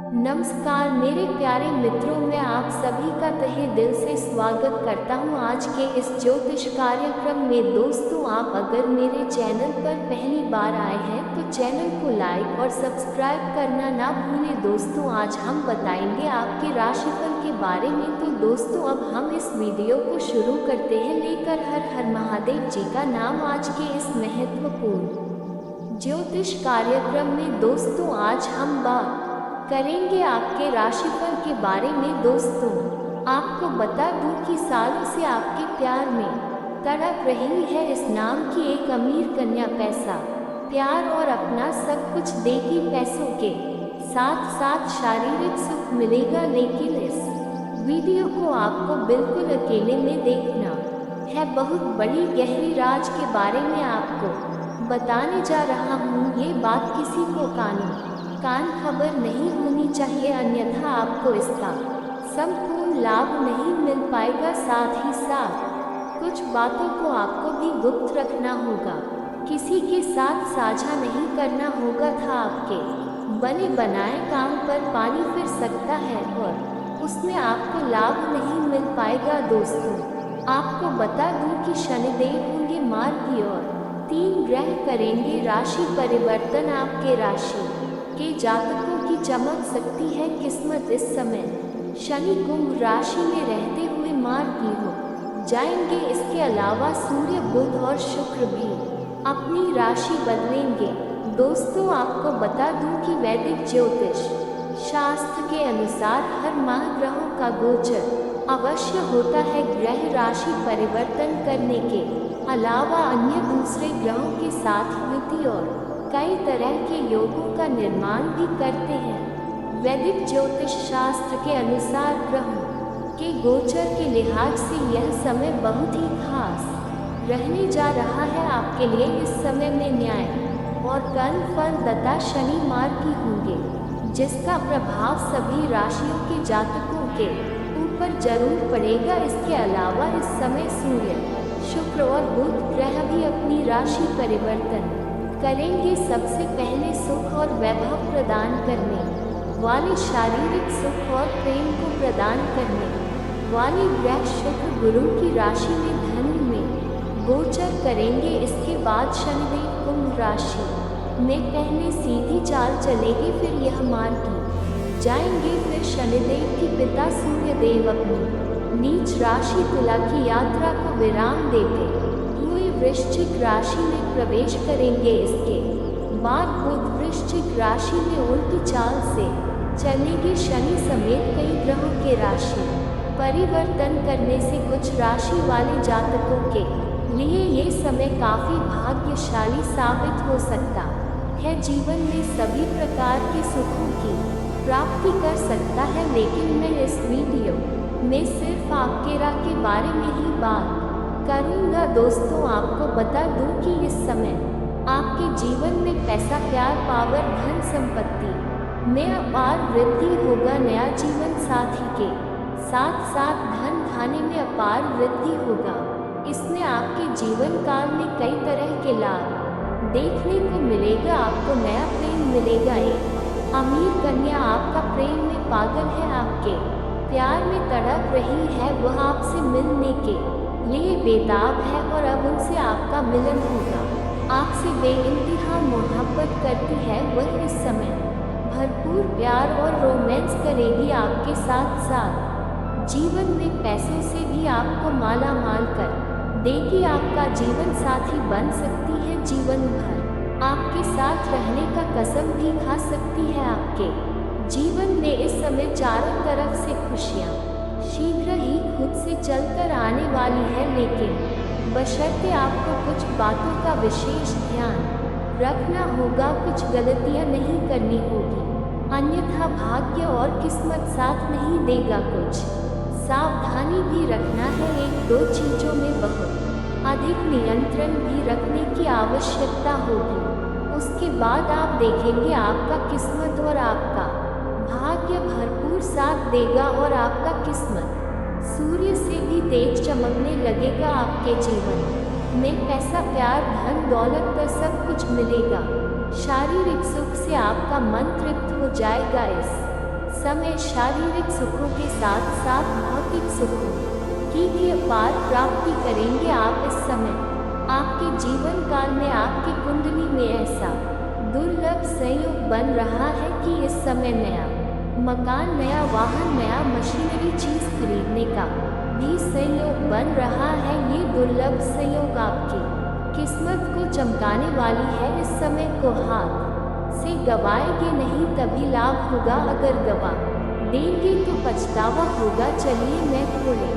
नमस्कार मेरे प्यारे मित्रों, मैं आप सभी का तहे दिल से स्वागत करता हूं आज के इस ज्योतिष कार्यक्रम में। दोस्तों, आप अगर मेरे चैनल पर पहली बार आए हैं तो चैनल को लाइक और सब्सक्राइब करना ना भूलें। दोस्तों, आज हम बताएंगे आपके राशिफल के बारे में। तो दोस्तों, अब हम इस वीडियो को शुरू करते हैं लेकर हर हर महादेव जी का नाम आज के इस महत्वपूर्ण ज्योतिष कार्यक्रम में। दोस्तों, आज हम बात करेंगे आपके राशिफल के बारे में। दोस्तों, आपको बता दूं कि सालों से आपके प्यार में तड़प रही है इस नाम की एक अमीर कन्या। पैसा, प्यार और अपना सब कुछ देगी। पैसों के साथ साथ शारीरिक सुख मिलेगा, लेकिन इस वीडियो को आपको बिल्कुल अकेले में देखना है। बहुत बड़ी गहरी राज के बारे में आपको बताने जा रहा हूँ। ये बात किसी को कान खबर नहीं होनी चाहिए, अन्यथा आपको इसका संपूर्ण लाभ नहीं मिल पाएगा। साथ ही साथ कुछ बातों को आपको भी गुप्त रखना होगा, किसी के साथ साझा नहीं करना होगा था। आपके बने बनाए काम पर पानी फिर सकता है और उसमें आपको लाभ नहीं मिल पाएगा। दोस्तों, आपको बता दूं कि शनिदेव होंगे मार्गी और 3 ग्रह करेंगे राशि परिवर्तन। आपके राशि के जातकों की चमक सकती है किस्मत इस समय। शनि कुंभ राशि में रहते हुए मार्गी हो जाएंगे। इसके अलावा सूर्य, बुध और शुक्र भी अपनी राशि बदलेंगे। दोस्तों, आपको बता दूं कि वैदिक ज्योतिष शास्त्र के अनुसार हर माह ग्रहों का गोचर अवश्य होता है। ग्रह राशि परिवर्तन करने के अलावा अन्य दूसरे ग्रहों के साथ युति और कई तरह के योगों का निर्माण भी करते हैं। वैदिक ज्योतिष शास्त्र के अनुसार ग्रहों के गोचर के लिहाज से यह समय बहुत ही खास रहने जा रहा है आपके लिए। इस समय में न्याय और कर्म फलदाता शनि मार्गी होंगे, जिसका प्रभाव सभी राशियों के जातकों के ऊपर जरूर पड़ेगा। इसके अलावा इस समय सूर्य, शुक्र और बुध ग्रह भी अपनी राशि परिवर्तन करेंगे। सबसे पहले सुख और वैभव प्रदान करने वाले, शारीरिक सुख और प्रेम को प्रदान करने वाले ग्रह शुक्र गुरु की राशि में धनु में गोचर करेंगे। इसके बाद शनिदेव कुंभ राशि में पहले सीधी चाल चलेगी, फिर यह मार्गी जाएंगे। फिर शनिदेव के पिता सूर्यदेव अपनी नीच राशि तुला की यात्रा को विराम देते हुए वृश्चिक राशि में प्रवेश करेंगे। इसके बाद बुध वृश्चिक राशि में उल्टी चाल से चलेंगे। शनि समेत कई ग्रहों के राशि परिवर्तन करने से कुछ राशि वाले जातकों के लिए ये समय काफी भाग्यशाली साबित हो सकता है। जीवन में सभी प्रकार के सुखों की प्राप्ति कर सकता है। लेकिन मैं इस वीडियो में सिर्फ आपके राह के बारे में ही बात करूँगा। दोस्तों, आपको बता दूं कि इस समय आपके जीवन में पैसा, प्यार, पावर, धन संपत्ति में अपार वृद्धि होगा। नया जीवन साथी के साथ साथ धन खाने में अपार वृद्धि होगा। इसमें आपके जीवन काल में कई तरह के लाभ देखने को मिलेगा। आपको नया प्रेम मिलेगा। एक अमीर कन्या आपका प्रेम में पागल है, आपके प्यार में तड़प रही है। वह आपसे मिलने के लिए बेताब है और अब उनसे आपका मिलन होगा। आपसे बेइंतहा मोहब्बत करती है। वह इस समय भरपूर प्यार और रोमांस करेगी आपके साथ साथ जीवन में पैसों से भी आपको माला माल कर देगी। आपका जीवन साथी बन सकती है, जीवन भर आपके साथ रहने का कसम भी खा सकती है। आपके जीवन में इस समय चारों तरफ से खुशियाँ शीघ्र ही खुद से चलकर आने वाली है, लेकिन बशर्ते आपको कुछ बातों का विशेष ध्यान रखना होगा, कुछ गलतियां नहीं करनी होगी, अन्यथा भाग्य और किस्मत साथ नहीं देगा। कुछ सावधानी भी रखना है। 1-2 चीज़ों में बहुत अधिक नियंत्रण भी रखने की आवश्यकता होगी। उसके बाद आप देखेंगे आपका किस्मत और आपका भाग्य भरपूर साथ देगा और आपका किस्मत सूर्य से भी तेज चमकने लगेगा। आपके जीवन में पैसा, प्यार, धन दौलत पर सब कुछ मिलेगा। शारीरिक सुख से आपका मन तृप्त हो जाएगा। इस समय शारीरिक सुखों के साथ साथ भौतिक सुखों की भी अपार प्राप्ति करेंगे आप इस समय। आपके जीवन काल में आपकी कुंडली में ऐसा दुर्लभ संयोग बन रहा है कि इस समय नया मकान, नया वाहन, नया मशीनरी चीज खरीदने का भी संयोग बन रहा है। ये दुर्लभ संयोग आपकी किस्मत को चमकाने वाली है। इस समय को हाथ से गवाएंगे नहीं तभी लाभ होगा, अगर गवा देंगे तो पछतावा होगा। चलिए मैं थोड़े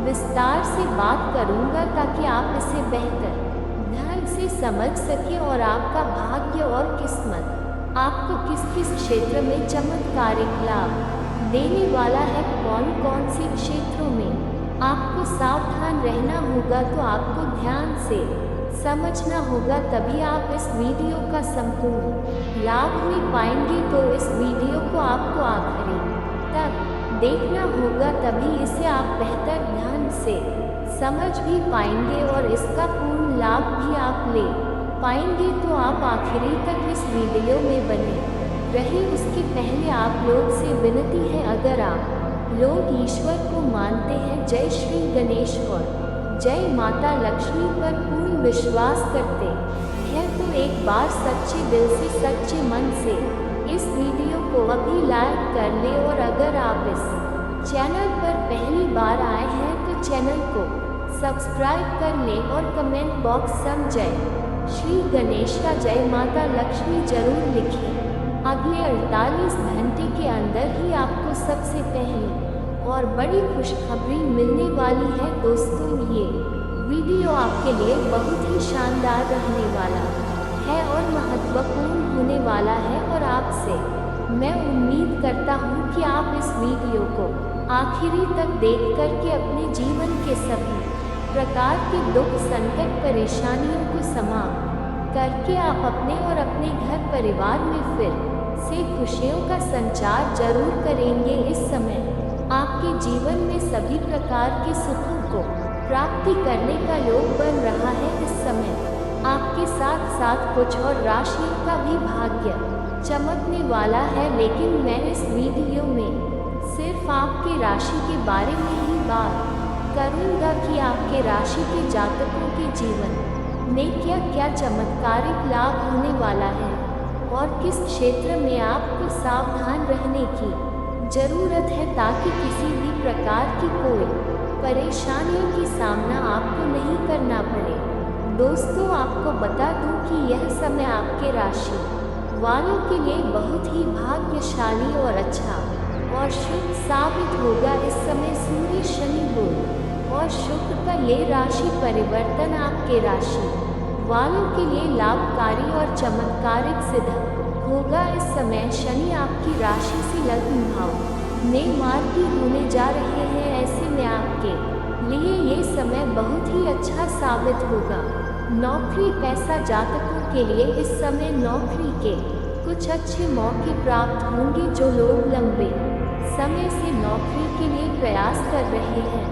विस्तार से बात करूंगा ताकि आप इसे बेहतर ढंग से समझ सकें और आपका भाग्य और किस्मत आपको किस किस क्षेत्र में चमत्कारिक लाभ देने वाला है, कौन कौन से क्षेत्रों में आपको सावधान रहना होगा। तो आपको ध्यान से समझना होगा, तभी आप इस वीडियो का संपूर्ण लाभ ले पाएंगे। तो इस वीडियो को आपको आखिरी तक देखना होगा, तभी इसे आप बेहतर ढंग से समझ भी पाएंगे और इसका पूर्ण लाभ भी आप ले पाएंगे। तो आप आखिरी तक इस वीडियो में बने रहे। उसके पहले आप लोग से विनती है, अगर आप लोग ईश्वर को मानते हैं, जय श्री गणेश और जय माता लक्ष्मी पर पूर्ण विश्वास करते हैं, तो एक बार सच्चे दिल से, सच्चे मन से इस वीडियो को अभी लाइक कर ले। और अगर आप इस चैनल पर पहली बार आए हैं तो चैनल को सब्सक्राइब कर लें और कमेंट बॉक्स में जय श्री गणेश का, जय माता लक्ष्मी जरूर लिखें। अगले 48 घंटे के अंदर ही आपको सबसे पहले और बड़ी खुशखबरी मिलने वाली है। दोस्तों, ये वीडियो आपके लिए बहुत ही शानदार रहने वाला है और महत्वपूर्ण होने वाला है, और आपसे मैं उम्मीद करता हूँ कि आप इस वीडियो को आखिरी तक देख करके अपने जीवन के सभी प्रकार के दुख, संकट, परेशानियों को समाप्त करके आप अपने और अपने घर परिवार में फिर से खुशियों का संचार जरूर करेंगे। इस समय आपके जीवन में सभी प्रकार के सुखों को प्राप्ति करने का योग बन रहा है। इस समय आपके साथ साथ कुछ और राशियों का भी भाग्य चमकने वाला है, लेकिन मैं इस वीडियो में सिर्फ आपके राशि के बारे में ही बात करूंगा कि आपके राशि के जातकों के जीवन में क्या क्या चमत्कारिक लाभ होने वाला है और किस क्षेत्र में आपको सावधान रहने की ज़रूरत है, ताकि किसी भी प्रकार की कोई परेशानियों की सामना आपको नहीं करना पड़े। दोस्तों, आपको बता दूं कि यह समय आपके राशि वालों के लिए बहुत ही भाग्यशाली और अच्छा और शुभ साबित होगा। इस समय सूर्य, शनि, बुध और शुक्र का ये राशि परिवर्तन आपके राशि वालों के लिए लाभकारी और चमत्कारिक सिद्ध होगा। इस समय शनि आपकी राशि से लग्न भाव में मार्गी होने जा रहे हैं। ऐसे में आपके लिए ये समय बहुत ही अच्छा साबित होगा। नौकरी पैसा जातकों के लिए इस समय नौकरी के कुछ अच्छे मौके प्राप्त होंगे। जो लोग लंबे समय से नौकरी के लिए प्रयास कर रहे हैं,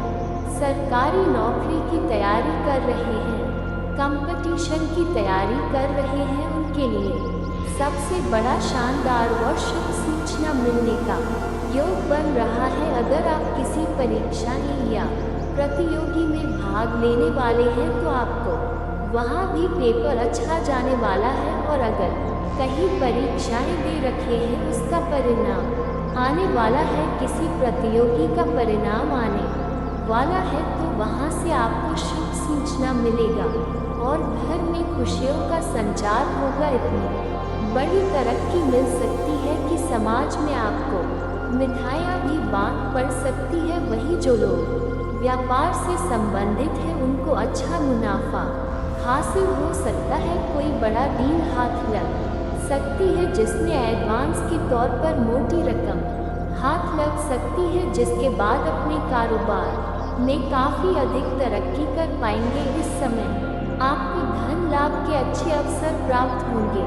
सरकारी नौकरी की तैयारी कर रहे हैं, कंपटीशन की तैयारी कर रहे हैं, उनके लिए सबसे बड़ा शानदार और शुभ सूचना मिलने का योग बन रहा है। अगर आप किसी परीक्षा या प्रतियोगी में भाग लेने वाले हैं तो आपको वहाँ भी पेपर अच्छा जाने वाला है, और अगर कहीं परीक्षाएं दे रखे हैं उसका परिणाम आने वाला है, किसी प्रतियोगी का परिणाम आने वाला है, तो वहाँ से आपको शुभ सूचना मिलेगा और घर में खुशियों का संचार होगा। इतनी बड़ी तरक्की मिल सकती है कि समाज में आपको मिठाइयाँ भी बांट पड़ सकती है। वही जो लोग व्यापार से संबंधित हैं उनको अच्छा मुनाफा हासिल हो सकता है। कोई बड़ा डील हाथ लग सकती है जिसमें एडवांस के तौर पर मोटी रकम हाथ लग सकती है, जिसके बाद अपने कारोबार में काफ़ी अधिक तरक्की कर पाएंगे। इस समय आपको धन लाभ के अच्छे अवसर प्राप्त होंगे।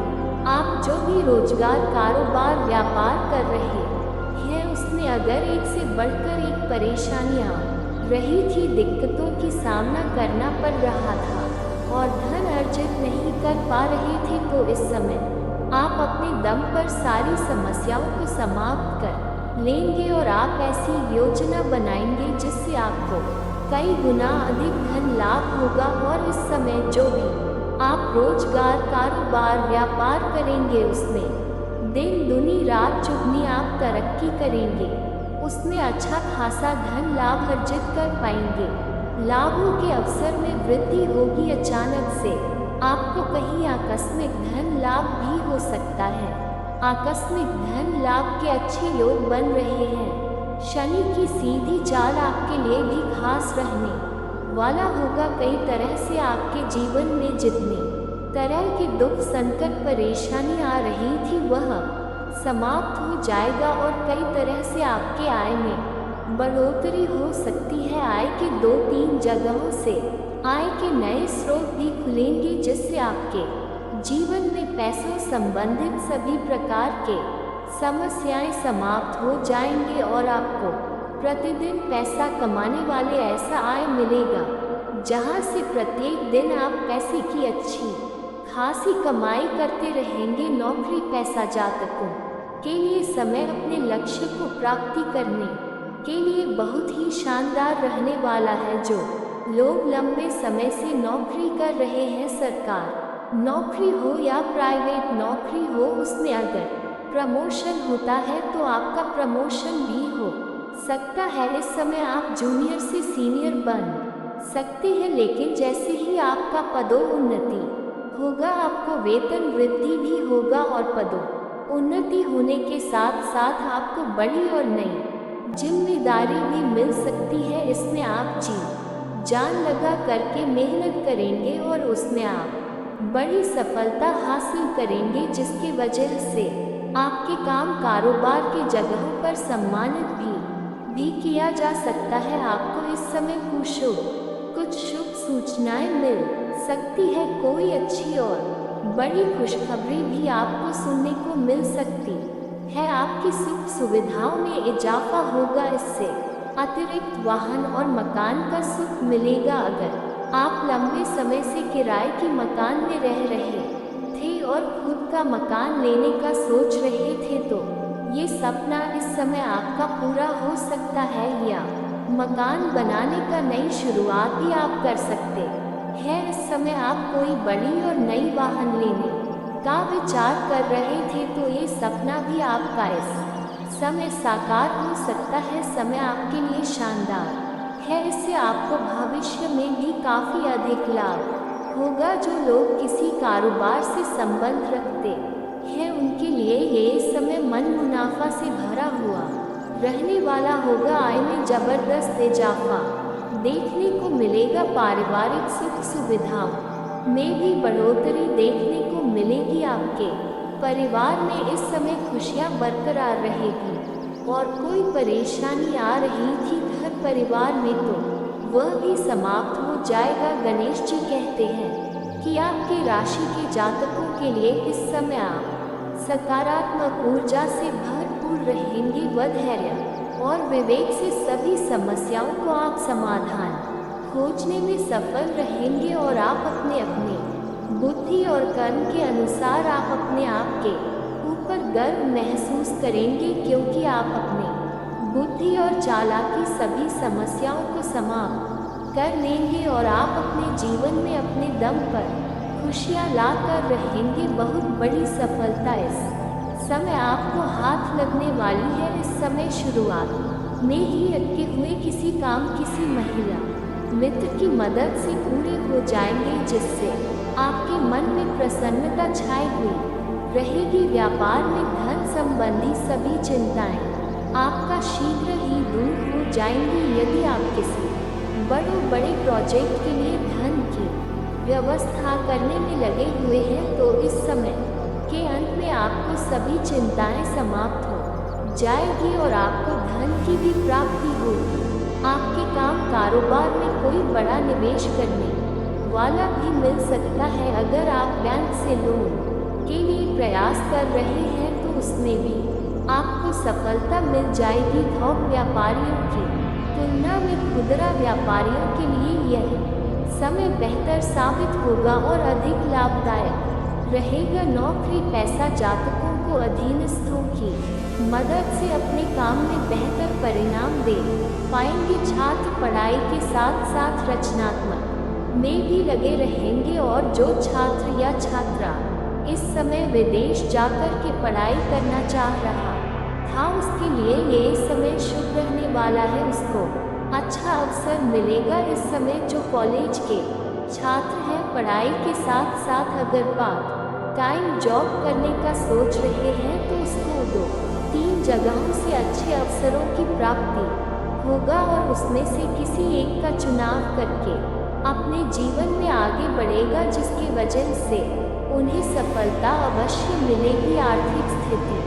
आप जो भी रोजगार, कारोबार, व्यापार कर रहे हैं उसमें अगर एक से बढ़कर एक परेशानियाँ रही थी, दिक्कतों की सामना करना पड़ रहा था और धन अर्जित नहीं कर पा रहे थे, तो इस समय आप अपने दम पर सारी समस्याओं को समाप्त कर लेंगे और आप ऐसी योजना बनाएंगे जिससे आपको कई गुना अधिक धन लाभ होगा। और इस समय जो भी आप रोजगार, कारोबार, व्यापार करेंगे उसमें दिन दुनी रात चुगनी आप तरक्की करेंगे, उसमें अच्छा खासा धन लाभ अर्जित कर पाएंगे। लाभों के अवसर में वृद्धि होगी। अचानक से आपको कहीं आकस्मिक धन लाभ भी हो सकता है। आकस्मिक धन लाभ के अच्छे योग बन रहे हैं। शनि की सीधी चाल आपके लिए भी खास रहने वाला होगा। कई तरह से आपके जीवन में जितने तरह के दुख, संकट, परेशानी आ रही थी वह समाप्त हो जाएगा और कई तरह से आपके आय में बढ़ोतरी हो सकती है। आय के 2-3 जगहों से आय के नए स्रोत भी खुलेंगे जिससे आपके जीवन में पैसों संबंधित सभी प्रकार के समस्याएं समाप्त हो जाएंगे और आपको प्रतिदिन पैसा कमाने वाले ऐसा आय मिलेगा जहां से प्रत्येक दिन आप पैसे की अच्छी खासी कमाई करते रहेंगे। नौकरी पैसा जातकों के लिए समय अपने लक्ष्य को प्राप्ति करने के लिए बहुत ही शानदार रहने वाला है। जो लोग लंबे समय से नौकरी कर रहे हैं, सरकार नौकरी हो या प्राइवेट नौकरी हो, उसमें अगर प्रमोशन होता है तो आपका प्रमोशन भी हो सकता है। इस समय आप जूनियर से सीनियर बन सकते हैं, लेकिन जैसे ही आपका पदोन्नति होगा आपको वेतन वृद्धि भी होगा और पदोन्नति होने के साथ साथ आपको बड़ी और नई जिम्मेदारी भी मिल सकती है। इसमें आप जी जान लगा करके मेहनत करेंगे और उसमें आप बड़ी सफलता हासिल करेंगे, जिसकी वजह से आपके काम कारोबार की जगहों पर सम्मानित भी किया जा सकता है। आपको इस समय कुछ शुभ सूचनाएं मिल सकती है। कोई अच्छी और बड़ी खुशखबरी भी आपको सुनने को मिल सकती है। आपकी सुख सुविधाओं में इजाफा होगा। इससे अतिरिक्त वाहन और मकान का सुख मिलेगा। अगर आप लंबे समय से किराए के मकान में रह रहे थे और खुद का मकान लेने का सोच रहे थे तो ये सपना इस समय आपका पूरा हो सकता है, या मकान बनाने का नई शुरुआत भी आप कर सकते हैं। इस समय आप कोई बड़ी और नई वाहन लेने का विचार कर रहे थे तो ये सपना भी आपका इस समय साकार हो सकता है। समय आपके लिए शानदार है, इससे आपको भविष्य में भी काफ़ी अधिक लाभ होगा। जो लोग किसी कारोबार से संबंध रखते हैं उनके लिए ये समय मन मुनाफा से भरा हुआ रहने वाला होगा। आय में जबरदस्त इजाफा देखने को मिलेगा। पारिवारिक सुख सुविधाओं में भी बढ़ोतरी देखने को मिलेगी। आपके परिवार में इस समय खुशियां बरकरार रहेगी और कोई परेशानी आ रही थी घर परिवार में तो वह भी समाप्त हो जाएगा। गणेश जी कहते हैं कि आपकी राशि के जातकों के लिए इस समय आप सकारात्मक ऊर्जा से भरपूर रहेंगे। व धैर्य और विवेक से सभी समस्याओं को आप समाधान खोजने में सफल रहेंगे और आप अपने बुद्धि और कर्म के अनुसार आप अपने आप के ऊपर गर्व महसूस करेंगे, क्योंकि आप अपने बुद्धि और चालाकी सभी समस्याओं को समाप्त कर लेंगे और आप अपने जीवन में अपने दम पर खुशियाँ ला कर रहेंगे। बहुत बड़ी सफलता इस समय आपको हाथ लगने वाली है। इस समय शुरुआत में ही अटके हुए किसी काम किसी महिला मित्र की मदद से पूरे हो जाएंगे, जिससे आपके मन में प्रसन्नता छाई हुई रहेगी। व्यापार में धन संबंधी सभी चिंताएं आपका शीघ्र ही दूर हो जाएंगी। यदि आप किसी बड़े प्रोजेक्ट के लिए धन की व्यवस्था करने में लगे हुए हैं तो इस समय के अंत में आपको सभी चिंताएं समाप्त हो जाएगी और आपको धन की भी प्राप्ति होगी। आपके काम कारोबार में कोई बड़ा निवेश करने वाला भी मिल सकता है। अगर आप बैंक से लोन के लिए प्रयास कर रहे हैं तो उसमें भी आपको सफलता मिल जाएगी। थोक व्यापारियों की तुलना में खुदरा व्यापारियों के लिए यह समय बेहतर साबित होगा और अधिक लाभदायक रहेगा। नौकरी पैसा जातकों को अधीनस्थों की मदद से अपने काम में बेहतर परिणाम दे पाएंगे। छात्र पढ़ाई के साथ साथ रचनात्मक में भी लगे रहेंगे और जो छात्र या छात्रा इस समय विदेश जाकर के पढ़ाई करना चाह रहा था, उसके लिए ये समय शुभ रहने वाला है। उसको अच्छा अवसर मिलेगा। इस समय जो कॉलेज के छात्र हैं, पढ़ाई के साथ साथ अगर पार्ट टाइम जॉब करने का सोच रहे हैं तो उसको 2-3 जगहों से अच्छे अवसरों की प्राप्ति होगा और उसमें से किसी एक का चुनाव करके अपने जीवन में आगे बढ़ेगा, जिसकी वजह से उन्हें सफलता अवश्य मिलेगी। आर्थिक स्थिति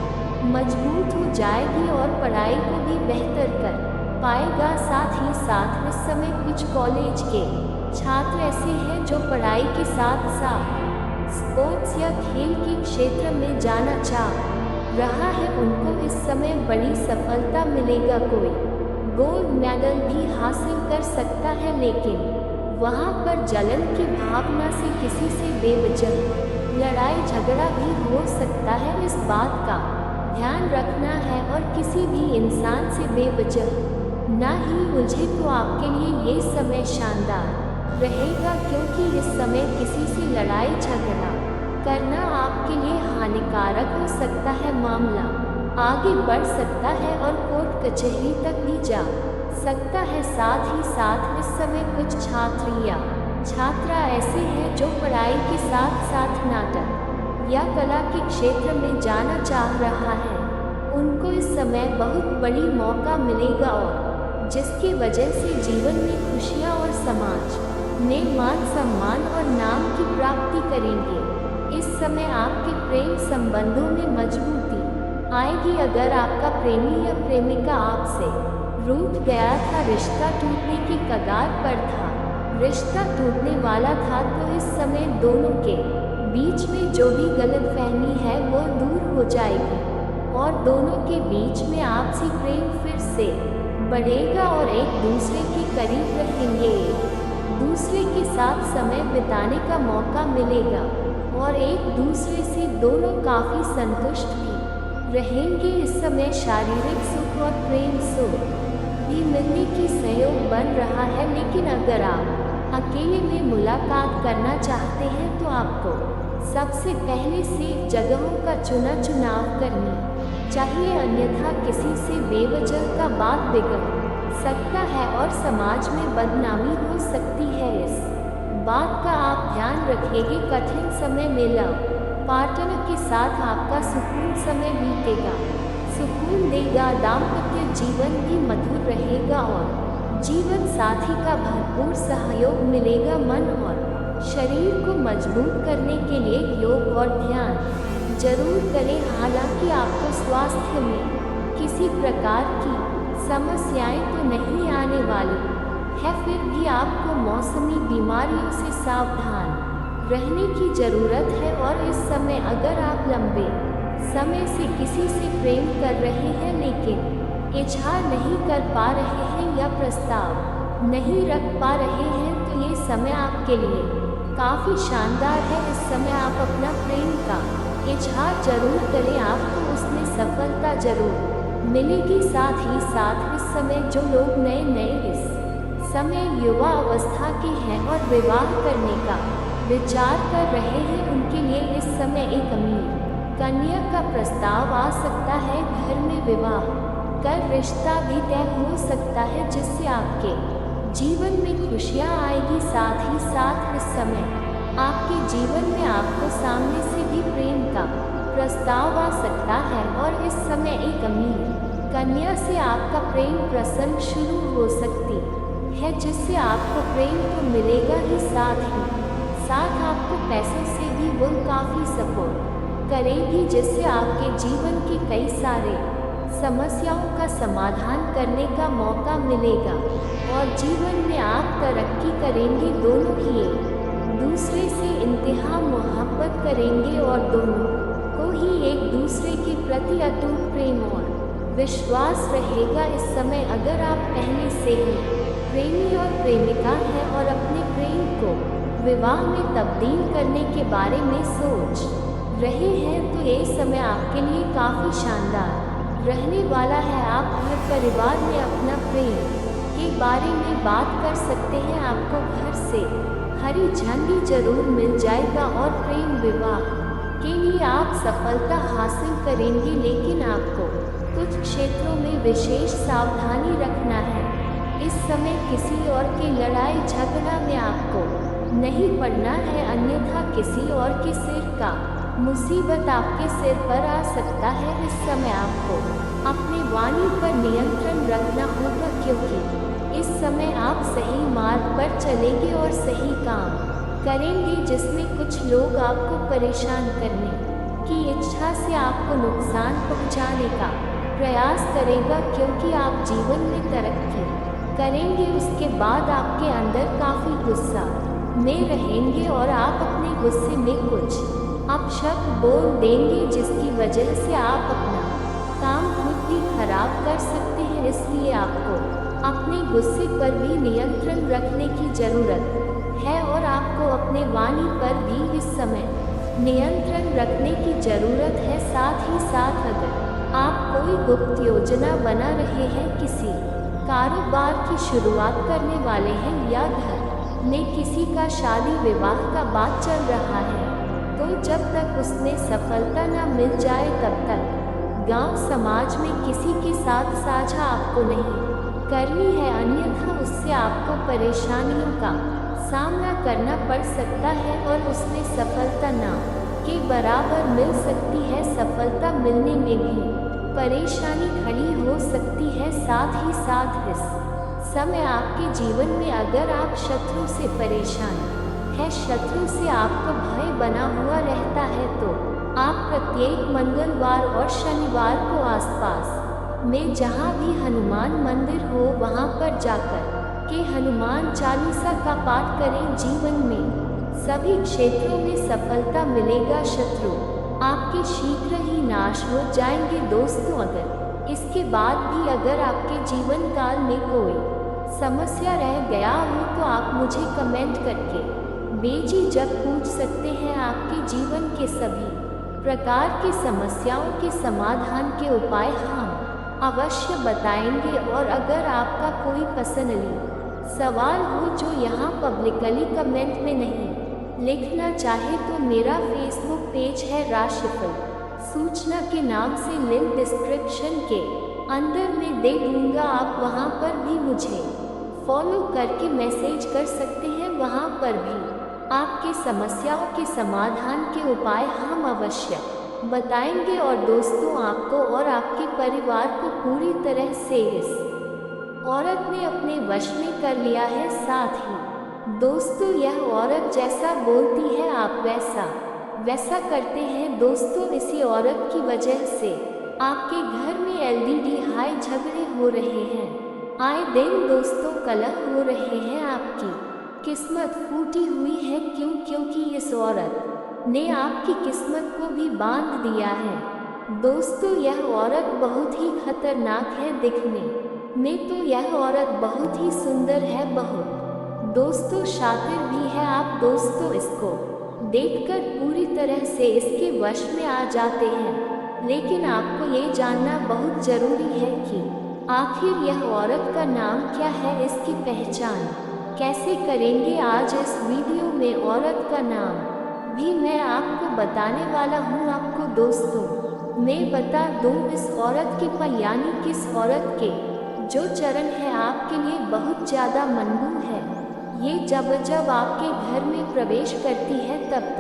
मजबूत हो जाएगी और पढ़ाई को भी बेहतर कर पाएगा। साथ ही साथ इस समय कुछ कॉलेज के छात्र ऐसे हैं जो पढ़ाई के साथ साथ स्पोर्ट्स या खेल के क्षेत्र में जाना चाह रहा है। उनको इस समय बड़ी सफलता मिलेगा। कोई गोल्ड मेडल भी हासिल कर सकता है, लेकिन वहाँ पर जलन की भावना से किसी से बेवजह लड़ाई झगड़ा भी हो सकता है। इस बात का ध्यान रखना है और किसी भी इंसान से बेवजह ना ही उलझे तो आपके लिए ये समय शानदार रहेगा, क्योंकि इस समय किसी से लड़ाई झगड़ा करना आपके लिए हानिकारक हो सकता है। मामला आगे बढ़ सकता है और कोर्ट कचहरी तक भी जा सकता है। साथ ही साथ इस समय कुछ छात्र या छात्रा ऐसे हैं जो पढ़ाई के साथ साथ नाटक या कला के क्षेत्र में जाना चाह रहा है। उनको इस समय बहुत बड़ी मौका मिलेगा और जिसकी वजह से जीवन में खुशियाँ और समाज में मान सम्मान और नाम की प्राप्ति करेंगे। इस समय आपके प्रेम संबंधों में मजबूती आएगी। अगर आपका प्रेमी या प्रेमिका आपसे रूठ गया था, रिश्ता टूटने की कगार पर था, रिश्ता टूटने वाला था, तो इस समय दोनों के बीच में जो भी गलतफहमी है वो दूर हो जाएगी और दोनों के बीच में आपसी प्रेम फिर से बढ़ेगा और एक दूसरे के करीब रहेंगे। दूसरे के साथ समय बिताने का मौका मिलेगा और एक दूसरे से दोनों काफ़ी संतुष्ट भी रहेंगे। इस समय शारीरिक सुख और प्रेम सुख भी मिलने की सहयोग बन रहा है, लेकिन अगर आप अकेले में मुलाकात करना चाहते हैं तो आपको सबसे पहले सेफ जगहों का चुनाव करनी चाहिए, अन्यथा किसी से बेवजह का बात बिगड़ सकता है और समाज में बदनामी हो सकती है। इस बात का आप ध्यान रखिएगा। कठिन समय में लव पार्टनर के साथ आपका सुकून समय बीतेगा, सुकून देगा। दाम्पत्य जीवन भी मधुर रहेगा और जीवन साथी का भरपूर सहयोग मिलेगा। मन और शरीर को मजबूत करने के लिए योग और ध्यान जरूर करें। हालांकि आपको स्वास्थ्य में किसी प्रकार की समस्याएं तो नहीं आने वाली है, फिर भी आपको मौसमी बीमारियों से सावधान रहने की ज़रूरत है। और इस समय अगर आप लंबे समय से किसी से प्रेम कर रहे हैं लेकिन इजहार नहीं कर पा रहे हैं या प्रस्ताव नहीं रख पा रहे हैं, तो ये समय आपके लिए काफ़ी शानदार है। इस समय आप अपना प्रेम का इजहार जरूर करें, आपको उसमें सफलता जरूर मिलेगी। साथ ही साथ इस समय जो लोग नए इस समय युवा अवस्था के हैं और विवाह करने का विचार कर रहे हैं, उनके लिए इस समय एक अमीर कन्या का प्रस्ताव आ सकता है। घर में विवाह कर रिश्ता भी तय हो सकता है, जिससे आपके जीवन में खुशियाँ आएगी। साथ ही साथ इस समय आपके जीवन में आपको सामने से भी प्रेम का प्रस्ताव आ सकता है और इस समय एक अमीर कन्या से आपका प्रेम प्रसंग शुरू हो सकती है, जिससे आपको प्रेम तो मिलेगा ही साथ आपको पैसों से भी वो काफ़ी सपोर्ट करेगी, जिससे आपके जीवन के कई सारे समस्याओं का समाधान करने का मौका मिलेगा और जीवन में आप तरक्की करेंगे। दोनों ही एक दूसरे से इंतहा मोहब्बत करेंगे और दोनों को ही एक दूसरे के प्रति अटूट प्रेम और विश्वास रहेगा। इस समय अगर आप पहले से ही प्रेमी और प्रेमिका हैं और अपने प्रेम को विवाह में तब्दील करने के बारे में सोच रहे हैं, तो ये समय आपके लिए काफ़ी शानदार रहने वाला है। आप घर परिवार में अपना प्रेम के बारे में बात कर सकते हैं। आपको घर से हरी झंडी जरूर मिल जाएगा और प्रेम विवाह के लिए आप सफलता हासिल करेंगे, लेकिन आपको कुछ क्षेत्रों में विशेष सावधानी रखना है। इस समय किसी और के लड़ाई झगड़ा में आपको नहीं पड़ना है, अन्यथा किसी और के सिर का मुसीबत आपके सिर पर आ सकता है। इस समय आपको अपनी वाणी पर नियंत्रण रखना होगा, क्योंकि इस समय आप सही मार्ग पर चलेंगे और सही काम करेंगे, जिसमें कुछ लोग आपको परेशान करने की इच्छा से आपको नुकसान पहुंचाने का प्रयास करेगा, क्योंकि आप जीवन में तरक्की करेंगे। उसके बाद आपके अंदर काफ़ी गुस्सा में रहेंगे और आप अपने गुस्से में कुछ अपशब्द बोल देंगे, जिसकी वजह से आप अपना काम खुद भी खराब कर सकते हैं। इसलिए आपको अपने गुस्से पर भी नियंत्रण रखने की ज़रूरत है और आपको अपने वाणी पर भी इस समय नियंत्रण रखने की ज़रूरत है। साथ ही साथ अगर आप कोई गुप्त योजना बना रहे हैं, किसी कारोबार की शुरुआत करने वाले हैं या घर में किसी का शादी विवाह का बात चल रहा है, तो जब तक उसमें सफलता न मिल जाए तब तक गांव समाज में किसी के साथ साझा आपको नहीं करनी है, अन्यथा उससे आपको परेशानियों का सामना करना पड़ सकता है और उसमें सफलता न के बराबर मिल सकती है। सफलता मिलने में भी परेशानी खड़ी हो सकती है। साथ ही साथ इस समय आपके जीवन में अगर आप शत्रु से परेशान है, शत्रु से आपको भय बना हुआ रहता है, तो आप प्रत्येक मंगलवार और शनिवार को आसपास में जहाँ भी हनुमान मंदिर हो वहाँ पर जाकर के हनुमान चालीसा का पाठ करें। जीवन में सभी क्षेत्रों में सफलता मिलेगा, शत्रु आपके शीघ्र ही नाश हो जाएंगे। दोस्तों, अगर इसके बाद भी अगर आपके जीवन काल में कोई समस्या रह गया हो तो आप मुझे कमेंट करके बेझिझक पूछ सकते हैं। आपके जीवन के सभी प्रकार की समस्याओं के समाधान के उपाय हम अवश्य बताएंगे। और अगर आपका कोई पर्सनली सवाल हो जो यहाँ पब्लिकली कमेंट में नहीं लिखना चाहे, तो मेरा फेसबुक पेज है राशिफल सूचना के नाम से, लिंक डिस्क्रिप्शन के अंदर में दे दूँगा। आप वहाँ पर भी मुझे फॉलो करके मैसेज कर सकते हैं। वहाँ पर भी आपके समस्याओं के समाधान के उपाय हम अवश्य बताएंगे। और दोस्तों, आपको और आपके परिवार को पूरी तरह से इस औरत ने अपने वश में कर लिया है। साथ ही दोस्तों, यह औरत जैसा बोलती है आप वैसा करते हैं। दोस्तों, इसी औरत की वजह से आपके घर में एलईडी हाई झगड़े हो रहे हैं। आए दिन दोस्तों कलह हो रहे हैं। आपकी किस्मत फूटी हुई है। क्योंकि इस औरत ने आपकी किस्मत को भी बांध दिया है। दोस्तों, यह औरत बहुत ही खतरनाक है दिखने में, तो यह औरत बहुत ही सुंदर है, बहुत दोस्तों शातिर भी है। आप दोस्तों इसको देखकर पूरी तरह से इसके वश में आ जाते हैं। लेकिन आपको ये जानना बहुत ज़रूरी है कि आखिर यह औरत का नाम क्या है, इसकी पहचान कैसे करेंगे। आज इस वीडियो में औरत का नाम भी मैं आपको बताने वाला हूँ। आपको दोस्तों मैं बता दूँ, इस औरत के पर यानी किस औरत के जो चरण है आपके लिए बहुत ज़्यादा मनमोह है। ये जब आपके घर में प्रवेश करती है तब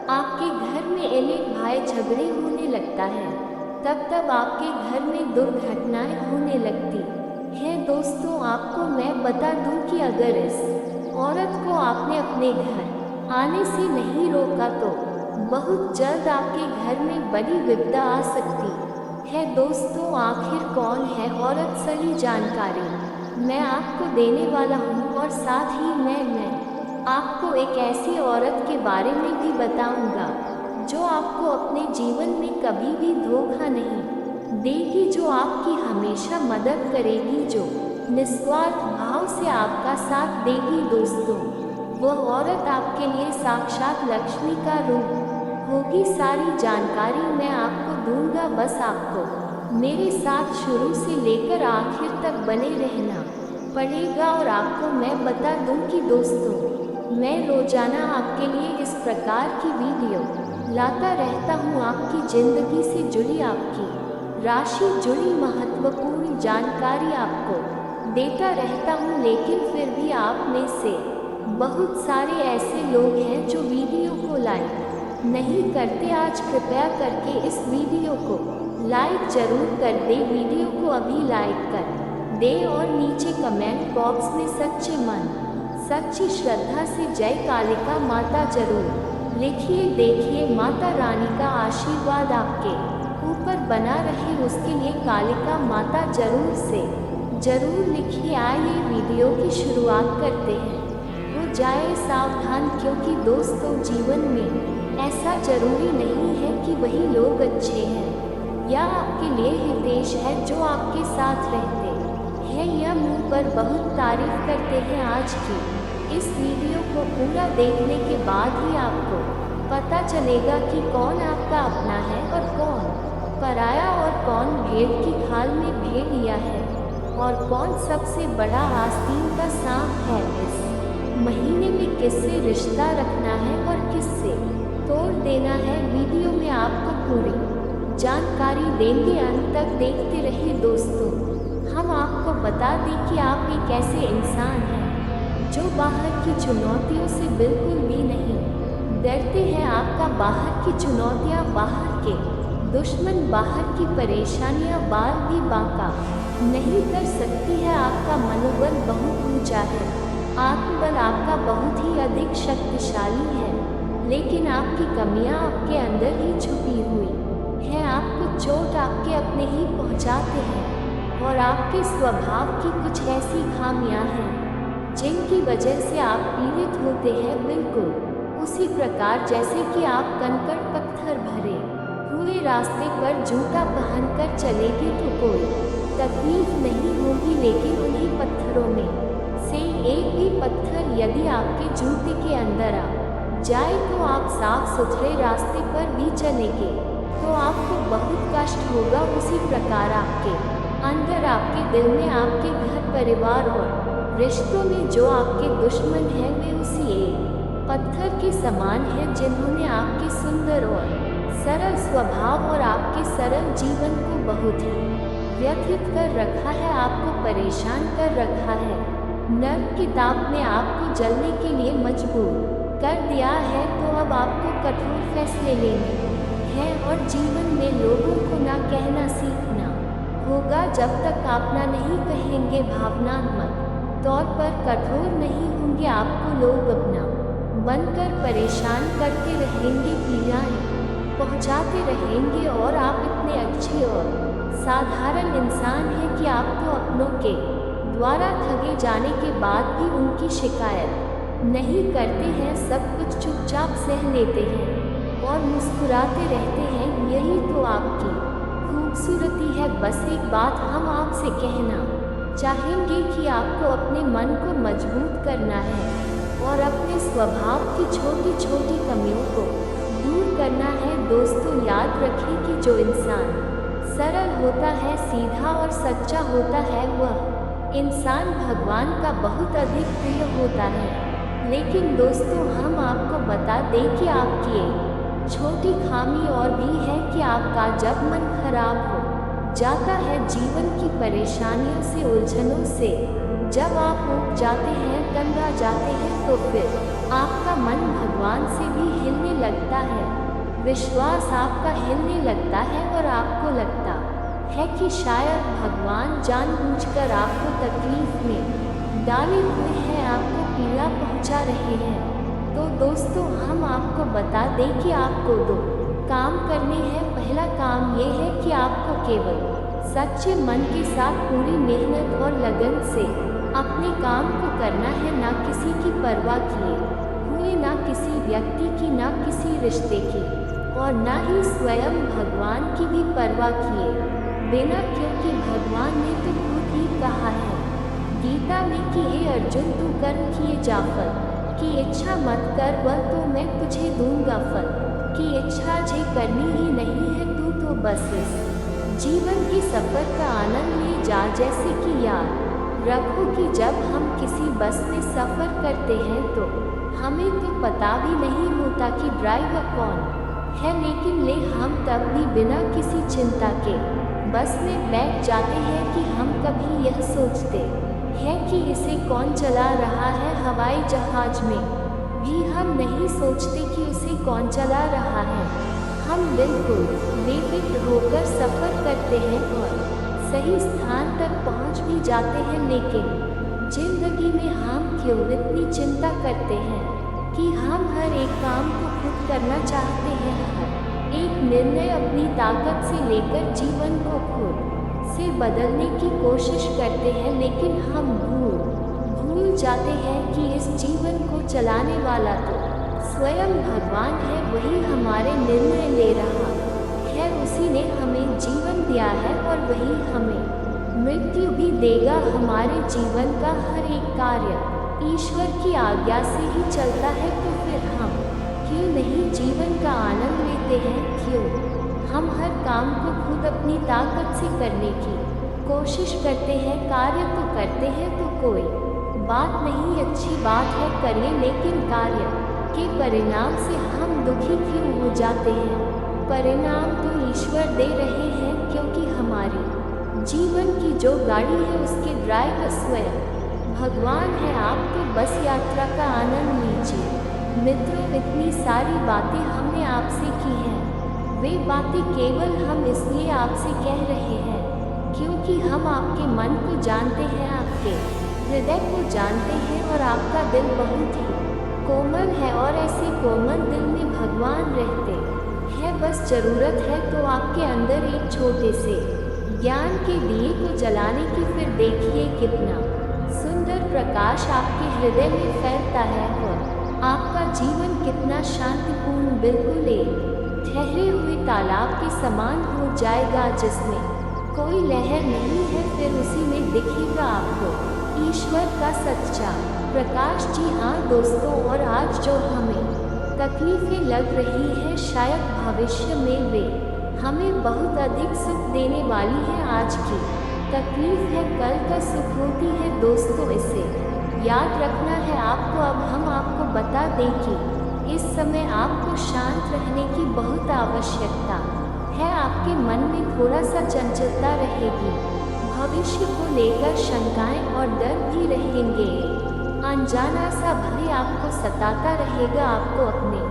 आपके घर में अनेक भाई झगड़े होने लगता है, तब आपके घर में दुर्घटनाएं होने लगती हैं। दोस्तों, आपको मैं बता दूं कि अगर इस औरत को आपने अपने घर आने से नहीं रोका तो बहुत जल्द आपके घर में बड़ी विपदा आ सकती है। दोस्तों, आखिर कौन है औरत, सही जानकारी मैं आपको देने वाला हूँ। और साथ ही मैं आपको एक ऐसी औरत के बारे में भी बताऊंगा जो आपको अपने जीवन में कभी भी धोखा नहीं देगी, जो आपकी हमेशा मदद करेगी, जो निस्वार्थ भाव से आपका साथ देगी। दोस्तों, वह औरत आपके लिए साक्षात लक्ष्मी का रूप होगी। सारी जानकारी मैं आपको दूंगा, बस आपको मेरे साथ शुरू से लेकर आखिर तक बने रहना पड़ेगा। और आपको मैं बता दूं कि दोस्तों, मैं रोजाना आपके लिए इस प्रकार की वीडियो लाता रहता हूं। आपकी ज़िंदगी से जुड़ी, आपकी राशि जुड़ी महत्वपूर्ण जानकारी आपको देता रहता हूं। लेकिन फिर भी आप में से बहुत सारे ऐसे लोग हैं जो वीडियो को लाइक नहीं करते। आज कृपया करके इस वीडियो को लाइक जरूर कर दे। वीडियो को अभी लाइक कर दे और नीचे कमेंट बॉक्स में सच्चे मन सच्ची श्रद्धा से जय कालिका माता जरूर लिखिए। देखिए, माता रानी का आशीर्वाद आपके ऊपर बना रहे, उसके लिए कालिका माता जरूर लिखिए। आइए वीडियो की शुरुआत करते हैं। हो जाए सावधान, क्योंकि दोस्तों, जीवन में ऐसा जरूरी नहीं है कि वही लोग अच्छे हैं या आपके लिए हितेश है जो आपके साथ रहते हैं या मुंह पर बहुत तारीफ करते हैं। आज की इस वीडियो को पूरा देखने के बाद ही आपको पता चलेगा कि कौन आपका अपना है और कौन पराया, और कौन भेड़ की खाल में भेड़िया है और कौन सबसे बड़ा आस्तीन का सांप है। इस महीने में किससे रिश्ता रखना है और किससे तोड़ देना है, वीडियो में आपको पूरी जानकारी देंगे। अंत तक देखते रहिए दोस्तों। हम आपको बता दें कि आप एक ऐसे इंसान हैं जो बाहर की चुनौतियों से बिल्कुल भी नहीं डरते हैं। आपका बाहर की चुनौतियां, बाहर के दुश्मन, बाहर की परेशानियां बाल भी बांका नहीं कर सकती है। आपका मनोबल बहुत ऊंचा है, आत्मबल आपका बहुत ही अधिक शक्तिशाली है, लेकिन आपकी कमियां आपके अंदर ही छुपी हुई हैं। आपको चोट आपके अपने ही पहुंचाते हैं और आपके स्वभाव की कुछ ऐसी खामियां हैं जिनकी वजह से आप पीड़ित होते हैं। बिल्कुल उसी प्रकार जैसे कि आप कंकड़ पत्थर भरे हुए रास्ते पर जूता पहनकर चलेंगे तो कोई तकलीफ नहीं होगी, लेकिन उन्हीं पत्थरों में से एक भी पत्थर यदि आपके जूते के अंदर आ जाए तो आप साफ सुथरे रास्ते पर भी चलेंगे तो आपको बहुत कष्ट होगा। उसी प्रकार आपके अंदर, आपके दिल में, आपके घर परिवार और रिश्तों में जो आपके दुश्मन हैं वे उसी एक पत्थर के समान हैं जिन्होंने आपके सुंदर और सरल स्वभाव और आपके सरल जीवन को बहुत ही व्यथित कर रखा है, आपको परेशान कर रखा है। नर्क किताब में आपको जलने के लिए मजबूर कर दिया है। तो अब आपको कठोर फैसले लेने हैं और जीवन में लोगों को ना कहना सीखना होगा। जब तक आप ना नहीं कहेंगे, भावनात्मक तौर पर कठोर नहीं होंगे, आपको लोग अपना बनकर परेशान करते रहेंगे, पीड़ाएं पहुंचाते रहेंगे और आप इतने अच्छे और साधारण इंसान हैं कि आपको अपनों के द्वारा ठगे जाने के बाद भी उनकी शिकायत नहीं करते हैं। सब कुछ चुपचाप सह लेते हैं और मुस्कुराते रहते हैं। यही तो आपकी खूबसूरती है। बस एक बात हम आपसे कहना चाहेंगे कि आपको अपने मन को मजबूत करना है और अपने स्वभाव की छोटी छोटी कमियों को दूर करना है। दोस्तों, याद रखें कि जो इंसान सरल होता है, सीधा और सच्चा होता है, वह इंसान भगवान का बहुत अधिक प्रिय होता है। लेकिन दोस्तों, हम आपको बता दें कि आपकी एक छोटी खामी और भी है कि आपका जब मन खराब हो जाता है जीवन की परेशानियों से, उलझनों से, जब आप ऊब जाते हैं, तंगा जाते हैं, तो फिर आपका मन भगवान से भी हिलने लगता है, विश्वास आपका हिलने लगता है और आपको लगता है कि शायद भगवान जानबूझकर आपको तकलीफ में डाले हुए हैं, आपको पीड़ा पहुंचा रहे हैं। तो दोस्तों, हम आपको बता दें कि आपको दो काम करने हैं। पहला काम ये है कि आपको केवल सच्चे मन के साथ पूरी मेहनत और लगन से अपने काम को करना है, ना किसी की परवाह किए हुए, ना किसी व्यक्ति की, ना किसी रिश्ते की, और ना ही स्वयं भगवान की भी परवाह किए बिना, क्योंकि भगवान ने तो खुद ही कहा है गीता में कि हे अर्जुन, तू कर्म किए जा, फल की इच्छा मत कर, वह तो मैं तुझे दूंगा। फल की इच्छा जे करनी ही नहीं है, तू तो बस इस जीवन के सफर का आनंद ले जा। जैसे कि याद रखो कि जब हम किसी बस में सफर करते हैं तो हमें तो पता भी नहीं होता कि ड्राइवर कौन है, लेकिन हम तब भी बिना किसी चिंता के बस में बैठ जाते हैं कि हम कभी यह सोचते हैं कि इसे कौन चला रहा है। हवाई जहाज में भी हम नहीं सोचते कि उसे कौन चला रहा है। हम बिल्कुल बेफिक्र होकर सफ़र करते हैं और सही स्थान तक पहुंच भी जाते हैं। लेकिन जिंदगी में हम क्यों इतनी चिंता करते हैं कि हम हर एक काम को खुद करना चाहते हैं, हर एक निर्णय अपनी ताकत से लेकर जीवन को खुद से बदलने की कोशिश करते हैं। लेकिन हम भूल जाते हैं कि इस जीवन को चलाने वाला तो स्वयं भगवान है। वही हमारे निर्णय ले रहा है, उसी ने हमें जीवन दिया है और वही हमें मृत्यु भी देगा। हमारे जीवन का हर एक कार्य ईश्वर की आज्ञा से ही चलता है, तो फिर हम क्यों नहीं जीवन का आनंद लेते हैं? क्यों हम हर काम को खुद अपनी ताकत से करने की कोशिश करते हैं? कार्य तो करते हैं तो कोई बात नहीं, अच्छी बात है करिए, लेकिन कार्य के परिणाम से हम दुखी क्यों हो जाते हैं? परिणाम तो ईश्वर दे रहे हैं, क्योंकि हमारी जीवन की जो गाड़ी है उसके ड्राइवर स्वयं भगवान है। आप तो बस यात्रा का आनंद लीजिए। मित्रों, इतनी सारी बातें हमने आपसे की हैं, वे बातें केवल हम इसलिए आपसे कह रहे हैं क्योंकि हम आपके मन को जानते हैं, आपके हृदय को जानते हैं और आपका दिल बहुत ही कोमल है और ऐसे कोमल दिल में भगवान रहते हैं। बस ज़रूरत है तो आपके अंदर एक छोटे से ज्ञान के दिए को जलाने की। फिर देखिए कितना सुंदर प्रकाश आपके हृदय में फैलता है और आपका जीवन कितना शांतिपूर्ण, बिल्कुल एक ठहरे हुए तालाब के समान हो जाएगा जिसमें कोई लहर नहीं है। फिर उसी में दिखेगा आपको ईश्वर का सच्चा प्रकाश। जी हाँ दोस्तों, और आज जो हमें तकलीफ़ें लग रही हैं, शायद भविष्य में वे हमें बहुत अधिक सुख देने वाली है। आज की तकलीफ है कल का सुख होती है। दोस्तों, इसे याद रखना है आपको। अब हम आपको बता दें कि इस समय आपको शांत रहने की बहुत आवश्यकता है। आपके मन में थोड़ा सा चंचलता रहेगी, भविष्य को लेकर शंकाएं और डर भी रहेंगे, अनजाना सा भय आपको सताता रहेगा। आपको अपने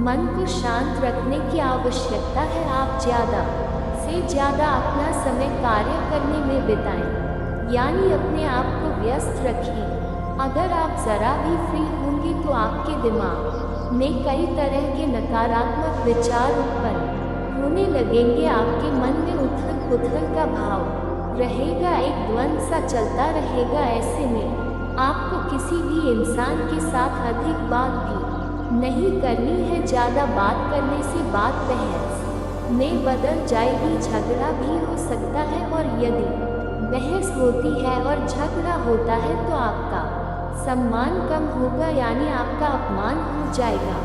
मन को शांत रखने की आवश्यकता है। आप ज़्यादा से ज़्यादा अपना समय कार्य करने में बिताएं, यानी अपने आप को व्यस्त रखें। अगर आप ज़रा भी फ्री होंगे तो आपके दिमाग में कई तरह के नकारात्मक विचार उत्पन्न होने लगेंगे। आपके मन में उथल पुथल का भाव रहेगा, एक द्वंद्व सा चलता रहेगा। ऐसे में आपको किसी भी इंसान के साथ अधिक बात भी नहीं करनी है। ज़्यादा बात करने से बात बहस में बदल जाएगी, झगड़ा भी हो सकता है। और यदि बहस होती है और झगड़ा होता है तो आपका सम्मान कम होगा, यानी आपका अपमान हो जाएगा।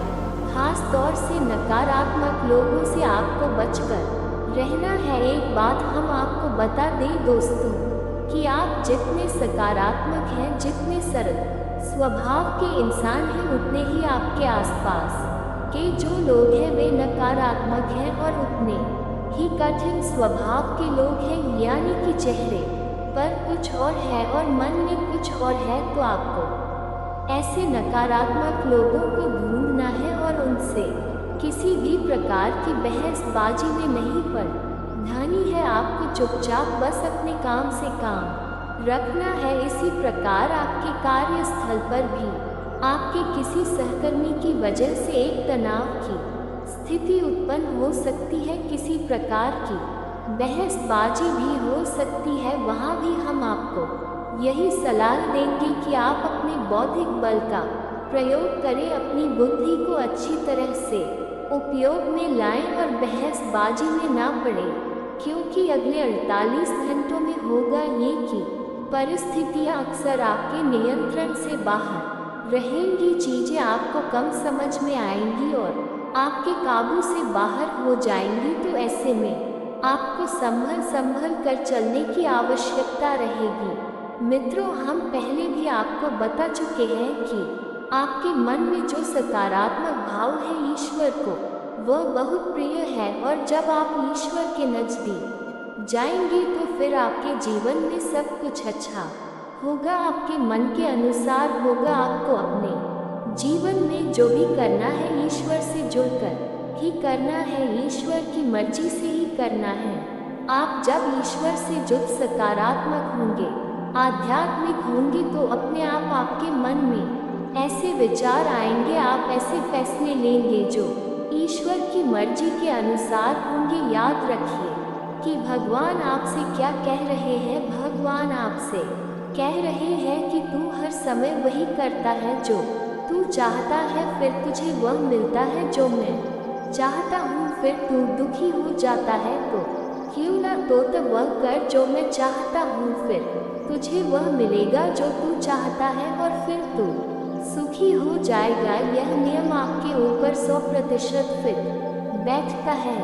खास तौर से नकारात्मक लोगों से आपको बचकर रहना है। एक बात हम आपको बता दें दोस्तों कि आप जितने सकारात्मक हैं, जितने सरल स्वभाव के इंसान हैं, उतने ही आपके आसपास के जो लोग हैं वे नकारात्मक हैं और उतने ही कठिन स्वभाव के लोग हैं। यानी कि चेहरे पर कुछ और है और मन में कुछ और है। तो आपको ऐसे नकारात्मक लोगों को ढूंढना है और उनसे किसी भी प्रकार की बहसबाजी में नहीं पड़नी है। आपको चुपचाप बस अपने काम से काम रखना है। इसी प्रकार आपके कार्यस्थल पर भी आपके किसी सहकर्मी की वजह से एक तनाव की स्थिति उत्पन्न हो सकती है, किसी प्रकार की बहसबाजी भी हो सकती है। वहाँ भी हम आपको यही सलाह देंगे कि आप अपने बौद्धिक बल का प्रयोग करें, अपनी बुद्धि को अच्छी तरह से उपयोग में लाएं और बहसबाजी में ना पड़ें, क्योंकि अगले 48 घंटों में होगा ये कि परिस्थितियाँ अक्सर आपके नियंत्रण से बाहर रहेंगी। चीज़ें आपको कम समझ में आएंगी और आपके काबू से बाहर हो जाएंगी। तो ऐसे में आपको संभल कर चलने की आवश्यकता रहेगी। मित्रों, हम पहले भी आपको बता चुके हैं कि आपके मन में जो सकारात्मक भाव है ईश्वर को, वह बहुत प्रिय है, और जब आप ईश्वर के नज़दीक जाएंगे तो फिर आपके जीवन में सब कुछ अच्छा होगा, आपके मन के अनुसार होगा। आपको अपने जीवन में जो भी करना है ईश्वर से जुड़कर ही करना है, ईश्वर की मर्जी से ही करना है। आप जब ईश्वर से जुड़ सकारात्मक होंगे, आध्यात्मिक होंगे, तो अपने आप आपके मन में ऐसे विचार आएंगे, आप ऐसे फैसले लेंगे जो ईश्वर की मर्जी के अनुसार होंगे। याद रखिए कि भगवान आपसे क्या कह रहे हैं। भगवान आपसे कह रहे हैं कि तू हर समय वही करता है जो तू चाहता है, फिर तुझे वह मिलता है जो मैं चाहता हूँ। फिर तू दुखी हो जाता है तो क्यों ना तो वह कर जो मैं चाहता हूँ, फिर तुझे वह मिलेगा जो तू चाहता है, और फिर तू सुखी हो जाएगा। यह नियम आपके ऊपर 100% फिट बैठता है।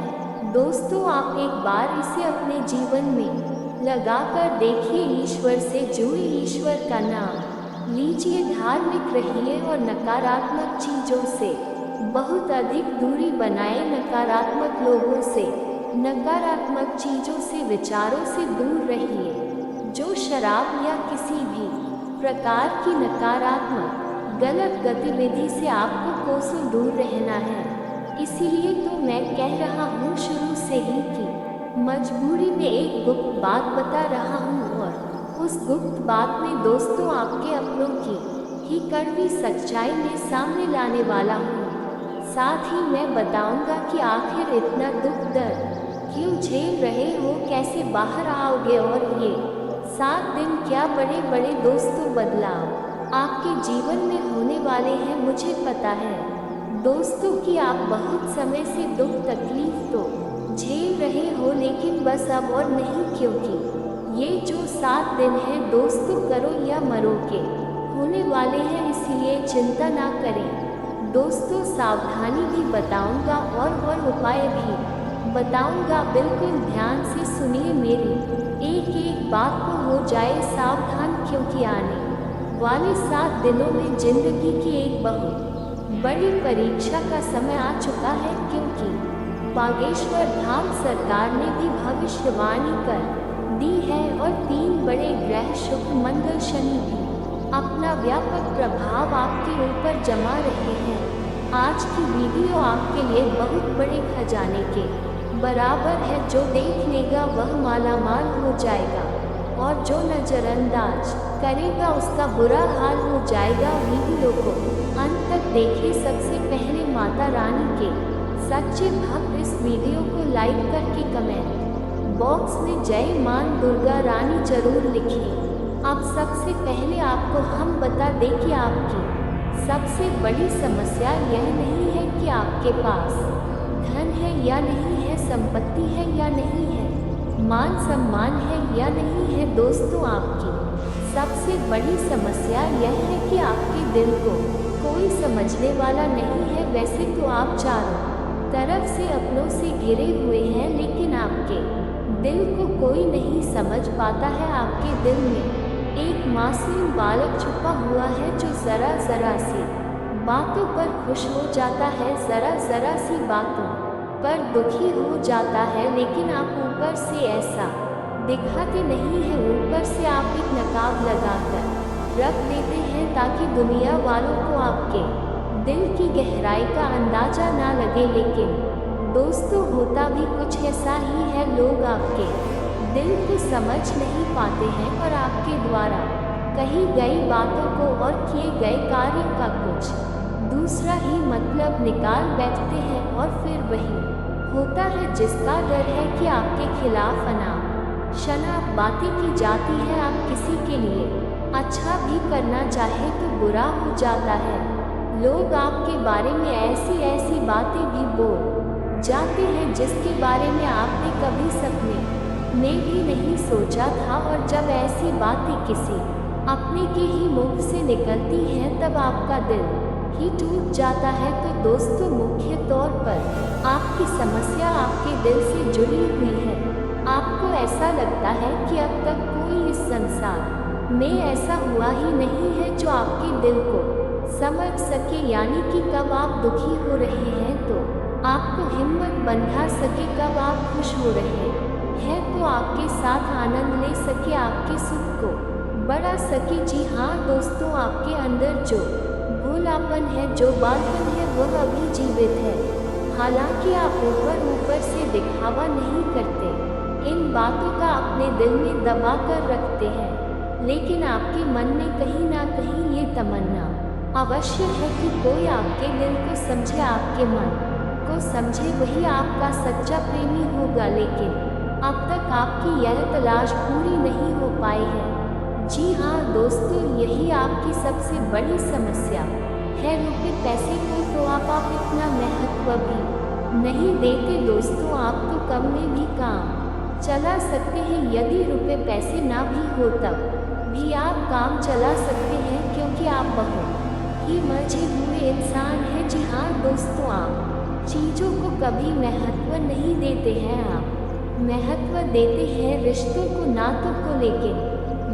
दोस्तों, आप एक बार इसे अपने जीवन में लगाकर देखिए। ईश्वर से जुड़े, ईश्वर का नाम लीजिए, धार्मिक रहिए और नकारात्मक चीज़ों से बहुत अधिक दूरी बनाए। नकारात्मक लोगों से, नकारात्मक चीज़ों से, विचारों से दूर रहिए। जो शराब या किसी भी प्रकार की नकारात्मक गलत गतिविधि से आपको कोसों दूर रहना है। इसीलिए तो मैं कह रहा हूँ शुरू से ही कि मजबूरी में एक गुप्त बात बता रहा हूँ, और उस गुप्त बात में दोस्तों आपके अपनों की ही कड़वी सच्चाई में सामने लाने वाला हूँ। साथ ही मैं बताऊंगा कि आखिर इतना दुख दर्द क्यों झेल रहे हो, कैसे बाहर आओगे, और ये 7 दिन क्या बड़े बड़े दोस्तों बदलाव आपके जीवन में होने वाले हैं। मुझे पता है दोस्तों कि आप बहुत समय से दुख तकलीफ तो झेल रहे हो, लेकिन बस अब और नहीं, क्योंकि ये जो 7 दिन हैं दोस्तों, करो या मरो के होने वाले हैं। इसलिए चिंता ना करें दोस्तों। सावधानी भी बताऊंगा और उपाय भी बताऊंगा। बिल्कुल ध्यान से सुनिए, मेरी एक एक बात को हो जाए सावधान, क्योंकि आने वाले 7 दिनों में जिंदगी की एक बहुत बड़ी परीक्षा का समय आ चुका है, क्योंकि बागेश्वर धाम सरकार ने भी भविष्यवाणी कर दी है, और 3 बड़े ग्रह शुक्र, मंगल, शनि भी अपना व्यापक प्रभाव आपके ऊपर जमा रहे हैं। आज की वीडियो आपके लिए बहुत बड़े खजाने के बराबर है। जो देख लेगा वह मालामाल हो जाएगा, और जो नज़रअंदाज करेगा उसका बुरा हाल हो जाएगा। वीडियो को अंत तक देखिए। सबसे पहले माता रानी के सच्चे भक्त इस वीडियो को लाइक करके कमेंट बॉक्स में जय मां दुर्गा रानी जरूर लिखिए। अब सबसे पहले आपको हम बता दें कि आपकी सबसे बड़ी समस्या यह नहीं है कि आपके पास धन है या नहीं है, संपत्ति है या नहीं है, मान सम्मान है या नहीं है। दोस्तों, आपकी सबसे बड़ी समस्या यह है कि आपके दिल को कोई समझने वाला नहीं है। वैसे तो आप चारों तरफ से अपनों से घिरे हुए हैं, लेकिन आपके दिल को कोई नहीं समझ पाता है। आपके दिल में एक मासूम बालक छुपा हुआ है जो ज़रा सी बातों पर खुश हो जाता है, ज़रा सी बातों पर दुखी हो जाता है। लेकिन आप ऊपर से ऐसा दिखाते नहीं हैं, ऊपर से आप एक नकाब लगाकर रख देते हैं ताकि दुनिया वालों को आपके दिल की गहराई का अंदाज़ा ना लगे। लेकिन दोस्तों, होता भी कुछ ऐसा ही है। लोग आपके दिल को समझ नहीं पाते हैं और आपके द्वारा कही गई बातों को और किए गए कार्य का कुछ दूसरा ही मतलब निकाल बैठते हैं, और फिर वही होता है जिसका डर है कि आपके खिलाफ अनाप शनाप बातें की जाती है। आप किसी के लिए अच्छा भी करना चाहे तो बुरा हो जाता है। लोग आपके बारे में ऐसी बातें भी बोल जाते हैं जिसके बारे में आपने कभी सपने में भी नहीं सोचा था, और जब ऐसी बातें किसी अपने के ही मुख से निकलती हैं तब आपका दिल ही टूट जाता है। तो दोस्तों, मुख्य तौर पर आपकी समस्या आपके दिल से जुड़ी हुई है। आपको ऐसा लगता है कि अब तक कोई इस संसार में ऐसा हुआ ही नहीं है जो आपके दिल को समझ सके, यानी कि कब आप दुखी हो रहे हैं तो आपको हिम्मत बंधा सके, कब आप खुश हो रहे हैं तो आपके साथ आनंद ले सके, आपके सुख को बढ़ा सके। जी हाँ दोस्तों, आपके अंदर जो भोलापन है, जो बालपन है, वह अभी जीवित है। हालांकि आप ऊपर से दिखावा नहीं करते, इन बातों का अपने दिल में दबा कर रखते हैं, लेकिन आपके मन में कहीं ना कहीं ये तमन्ना अवश्य है कि कोई आपके दिल को समझे, आपके मन को समझे, वही आपका सच्चा प्रेमी होगा। लेकिन अब तक आपकी यह तलाश पूरी नहीं हो पाई है। जी हाँ दोस्तों, यही आपकी सबसे बड़ी समस्या है। रुपए पैसे को तो आप इतना महत्व भी नहीं देते दोस्तों। आप तो कम में भी काम चला सकते हैं, यदि रुपए पैसे ना भी हो तब भी आप काम चला सकते हैं, क्योंकि आप बहुत ही मजे हुए इंसान हैं। जी हाँ दोस्तों, आप चीज़ों को कभी महत्व नहीं देते हैं, आप महत्व देते हैं रिश्तों को, नातों को। लेकिन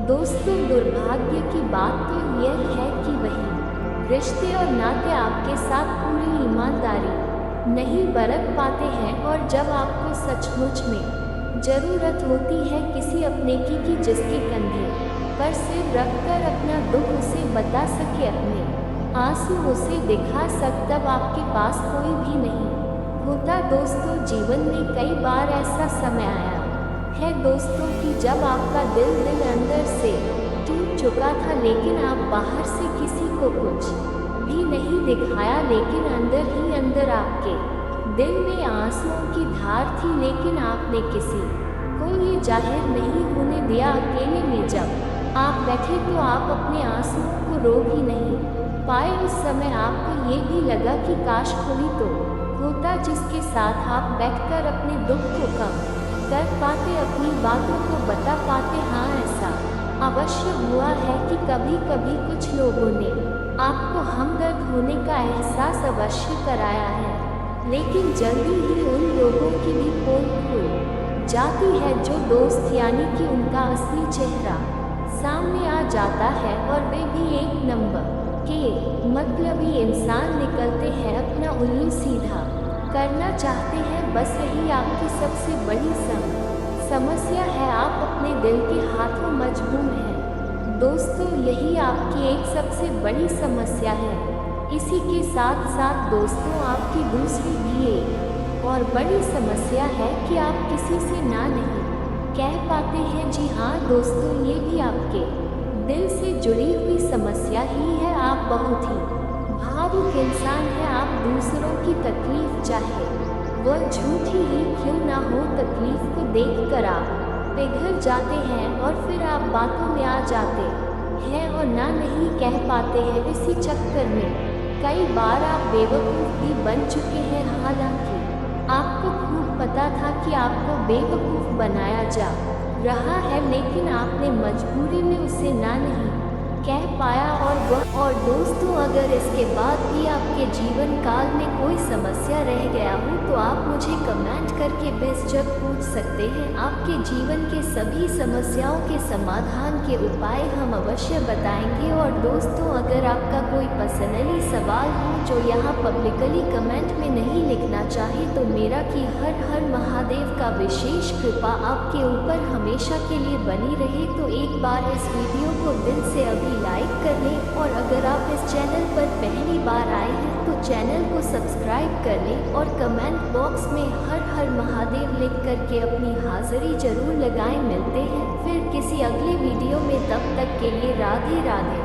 दोस्तों, दुर्भाग्य की बात तो यह है कि वही रिश्ते और नाते आपके साथ पूरी ईमानदारी नहीं बरत पाते हैं, और जब आपको सचमुच में ज़रूरत होती है किसी अपने की जिसके कंधे पर सिर रखकर अपना दुख उसे बता सके, अपने आंसू उसे दिखा सके, तब आपके पास कोई भी नहीं होता। दोस्तों, जीवन में कई बार ऐसा समय आया है दोस्तों कि जब आपका दिल अंदर से टूट चुका था, लेकिन आप बाहर से किसी को कुछ भी नहीं दिखाया, लेकिन अंदर ही अंदर आपके दिल में आंसुओं की धार थी, लेकिन आपने किसी को ये जाहिर नहीं होने दिया। अकेले में जब आप बैठे तो आप अपने आंसुओं को रोक ही नहीं पाए। उस समय आपको ये भी लगा कि काश कोई तो होता जिसके साथ आप बैठकर अपने दुख को कम कर पाते, अपनी बातों को बता पाते। हाँ, ऐसा अवश्य हुआ है कि कभी कभी कुछ लोगों ने आपको हमदर्द होने का एहसास अवश्य कराया है, लेकिन जल्दी ही उन लोगों की भी पोल खुल जाती है, जो दोस्त यानी कि उनका असली चेहरा सामने आ जाता है, और वे भी एक नंबर के मतलबी इंसान निकलते हैं, अपना उल्लू सीधा करना चाहते हैं। बस यही आपकी सबसे बड़ी समस्या है, आप अपने दिल के हाथों मजबूर हैं दोस्तों। यही आपकी एक सबसे बड़ी समस्या है। इसी के साथ साथ दोस्तों, आपकी दूसरी भी एक और बड़ी समस्या है कि आप किसी से ना नहीं कह पाते हैं। जी हाँ दोस्तों, ये भी आपके दिल से जुड़ी हुई समस्या ही है। आप बहुत ही भावुक इंसान हैं, आप दूसरों की तकलीफ चाहे वह झूठी ही क्यों ना हो, तकलीफ को देखकर आप पिघल जाते हैं, और फिर आप बातों में आ जाते हैं और ना नहीं कह पाते हैं। इसी चक्कर में कई बार आप बेवकूफ़ भी बन चुके हैं। हालांकि आपको खूब पता था कि आपको बेवकूफ़ बनाया जा रहा है, लेकिन आपने मजबूरी में उसे ना नहीं कह पाया। और दोस्तों, अगर इसके बाद भी आपके जीवन काल में कोई समस्या रह गया हो तो आप मुझे कमेंट करके बेझिझक पूछ सकते हैं। आपके जीवन के सभी समस्याओं के समाधान के उपाय हम अवश्य बताएंगे। और दोस्तों, अगर आपका कोई पर्सनली सवाल हो जो यहाँ पब्लिकली कमेंट में नहीं लिखना चाहे, तो मेरा कि हर हर महादेव का विशेष कृपा आपके ऊपर हमेशा के लिए बनी रहे। तो एक बार इस वीडियो को दिल से अभी लाइक कर लें, और अगर आप इस चैनल पर पहली बार आए हैं तो चैनल को सब्सक्राइब कर लें, और कमेंट बॉक्स में हर हर महादेव लिख करके अपनी हाजिरी जरूर लगाएं। मिलते हैं फिर किसी अगले वीडियो में, तब तक के लिए राधे राधे।